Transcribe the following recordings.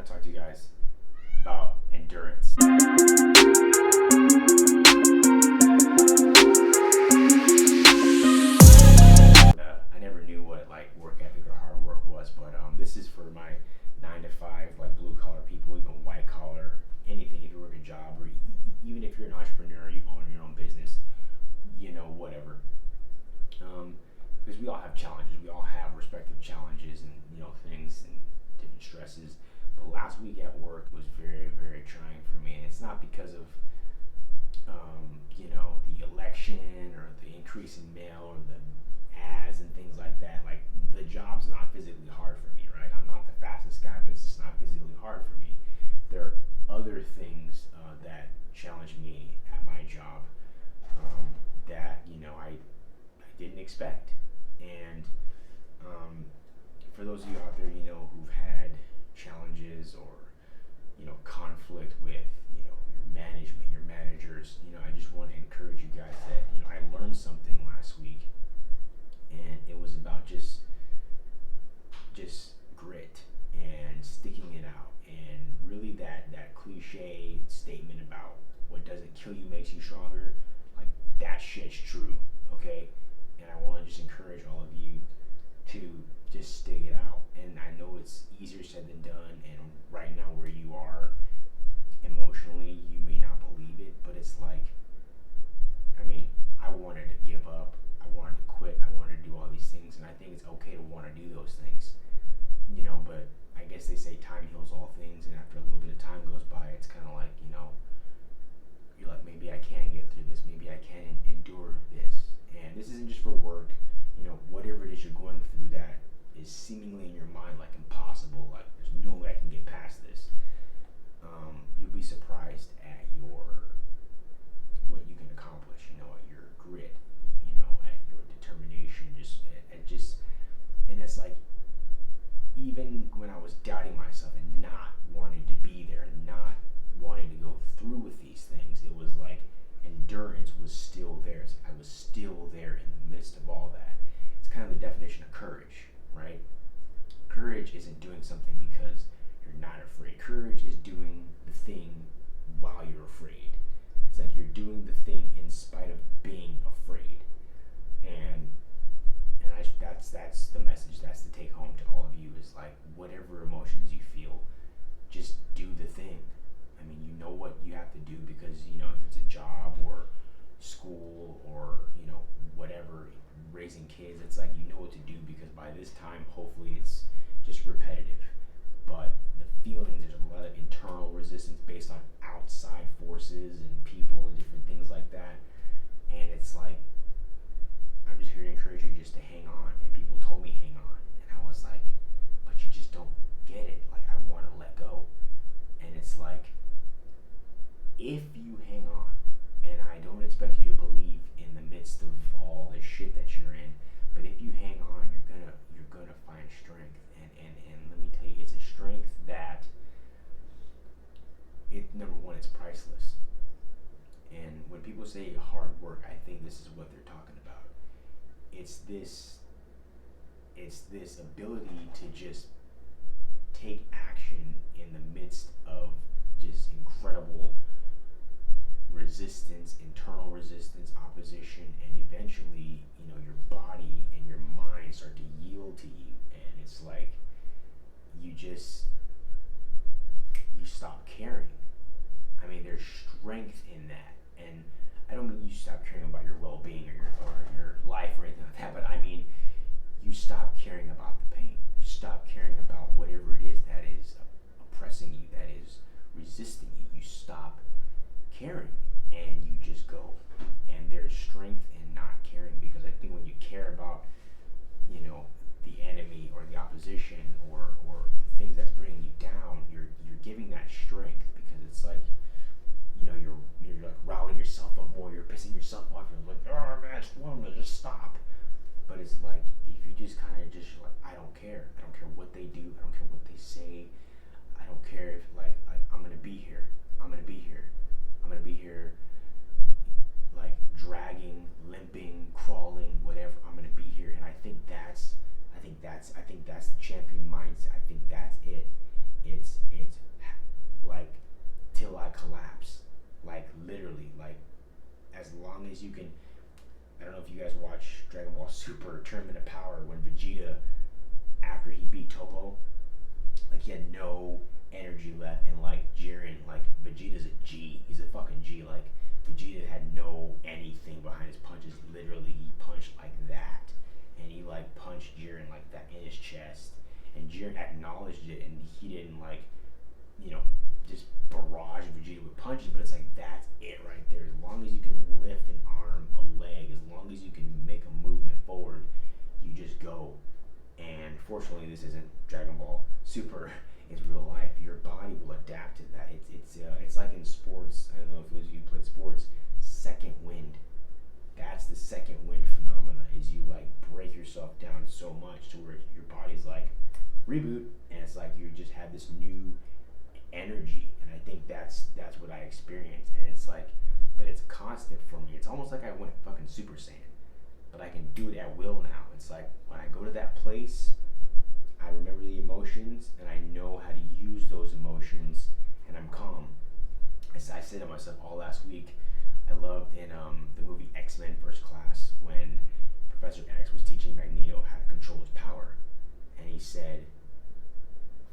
to talk to you guys about endurance. I never knew what like work ethic or hard work was, but this is for my 9 to 5 like blue collar people, even white collar, anything. If you work a job or even if you're an entrepreneur, you own your own business, whatever. Because we all have challenges, we all have respective challenges and things and different stresses. But last week at work was very, very trying for me, and it's not because of the election or the increase in mail or the ads and things like that. Like, the job's not physically hard for me, right? I'm not the fastest guy, but it's just not physically hard for me. There are other things that challenge me at my job that I didn't expect. And for those of you out there, who've had challenges or conflict with your management, your managers, I just want to encourage you guys that I learned something last week, and it was about just grit and sticking it out, and really that cliche statement about what doesn't kill you makes you stronger. Like, that shit's true, okay? And I want to just encourage all of you to just stick it out. And I know it's easier said than done, and right now where you are emotionally, you may not believe it, but it's like, I wanted to give up, I wanted to quit, I wanted to do all these things, and I think it's okay to want to do those things, but I guess they say time heals all things, and after a little bit of time goes by, it's kind of like, you're like, maybe I can get through this, maybe I can endure this. And this isn't just for work, whatever it is you're going through that is seemingly in your mind like impossible, like there's no way I can get past this. You'll be surprised at what you can accomplish, at your grit, at your determination, and it's like, even when I was doubting myself and not wanting to be there and not wanting to go through with these things, it was like endurance was still there. I was still there in the midst of all that. It's kind of the definition of courage, right? Courage isn't doing something because you're not afraid. Courage is doing the thing while you're afraid. It's like you're doing the thing in spite of being afraid. And that's the message. That's the take home to all of you, is like, whatever emotions you feel, just do the thing. You know what you have to do, because if it's a job or school or whatever, raising kids, it's like, you know what to do, because by this time hopefully it's just repetitive. But the feelings, there's a lot of internal resistance based on outside forces and people and different things like that, and it's like, I'm just here to encourage you just to hang on. And people told me hang on, and I was like, but you just don't get it. Like, I want to let go. And it's like, if you hang on, and I don't expect you to believe in the midst of all the shit that you're in, but if you hang on, you're gonna find strength. And let me tell you, it's a strength that number one, it's priceless. And when people say hard work, I think this is what they're talking about. It's this ability to just take action in the midst of just incredible resistance, internal resistance, opposition, and eventually, your body and your mind start to yield to you, and it's like you stop caring. There's strength in that, and I don't mean you stop caring about your well-being or your life or anything like that, but you stop caring about the pain. You stop caring about whatever it is that is oppressing you, that is resisting you. You stop caring, and you just go. And there's strength in not caring, because I think when you care about the enemy or the opposition or the things that's bringing you down, you're giving that strength, because it's like, you're like riling yourself up more, you're pissing yourself off, you're like, oh man, I just want them to just stop. But it's like, if you just kind of just like, I don't care what they do, I don't care what they say, I don't care if like I'm gonna be here, like dragging, limping, crawling, whatever, I'm gonna be here. And I think that's the champion mindset. I think that's it. It's as you can, I don't know if you guys watch Dragon Ball Super Tournament of Power when Vegeta, after he beat Toppo, like he had no energy left, and like Jiren, like Vegeta's a G, he's a fucking G, like Vegeta had no anything behind his punches. Literally, he punched like that, and he like punched Jiren like that in his chest, and Jiren acknowledged it, and he didn't like, you know, just barrage Vegeta with punches, but it's like that's it right there. As long as you can lift an arm, a leg, as long as you can make a movement forward, you just go. And fortunately, this isn't Dragon Ball Super. It's real life. Your body will adapt to that. It's like in sports. I don't know if those of you played sports. Second wind. That's the second wind phenomena. Is you like break yourself down so much to where your body's like reboot, and it's like you just have this new energy. And I think that's what I experienced. And it's like, but it's constant for me. It's almost like I went fucking Super Saiyan, but I can do it at will now. It's like when I go to that place, I remember the emotions, and I know how to use those emotions, and I'm calm. I said to myself all last week, I loved in the movie X-Men First Class when Professor X was teaching Magneto how to control his power, and he said,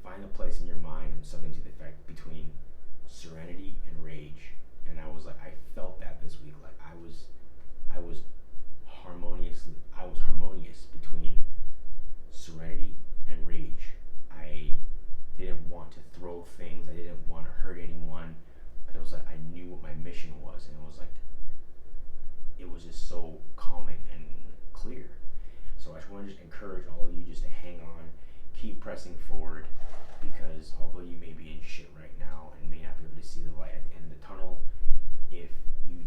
find a place in your mind, and something to the effect between serenity and rage. And I was like, I felt that this week. Like I was harmonious between serenity and rage. I didn't want to throw things. I didn't want to hurt anyone. But it was like I knew what my mission was, and it was just so calming and clear. So I just want to just encourage all of you just to hang on, keep pressing forward, because although you may be in shit right now and may not be able to see the light at the end of the tunnel, if you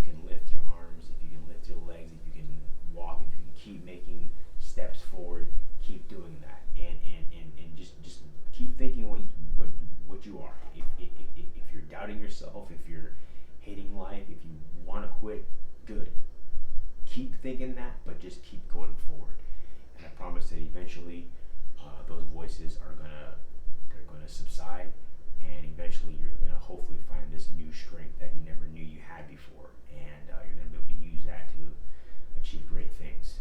can lift your arms, if you can lift your legs, if you can walk, if you can keep making steps forward, keep doing that, and just keep thinking what you are. If you're doubting yourself, if you're hating life, if you want to quit, good. Keep thinking that, but just keep going forward. And I promise that eventually those voices are gonna subside, and eventually you're gonna hopefully find this new strength that you never knew you had before, and you're gonna be able to use that to achieve great things.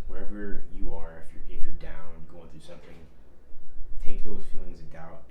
Wherever you are, if you're down, going through something, take those feelings of doubt